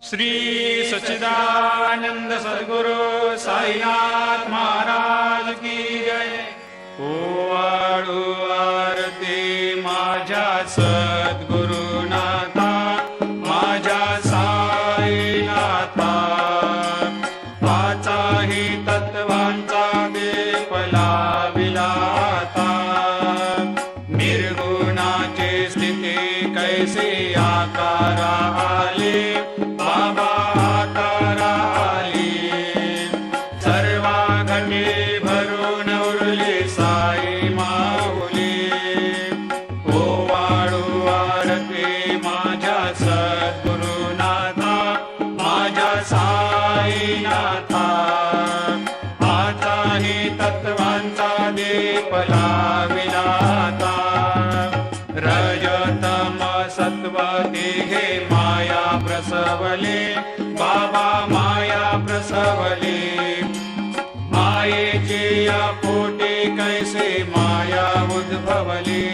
श्री सच्चिदानंद सद्गुरु साईनाथ महाराज की जय। ओवाळू आरती माझ्या सद्गुरुनाथा, माझ्या साईनाथा, पाचाही तत्वांचा दीप लाविला आता। निर्गुणाची स्थिती कैसे आकारा आले, बाबा आकारा आली। सर्वा घटे भरून उरली साई माऊली। ओवाळू आरती माझ्या सद्गुरुनाथा, माझ्या साईनाथा, आताही तत्वांचा दीप लाविला आता। रजतम सत्व तिघे माया प्रसवले, बाबा माया प्रसवले। मायेची या पोटी कैसे माया उद्भवली।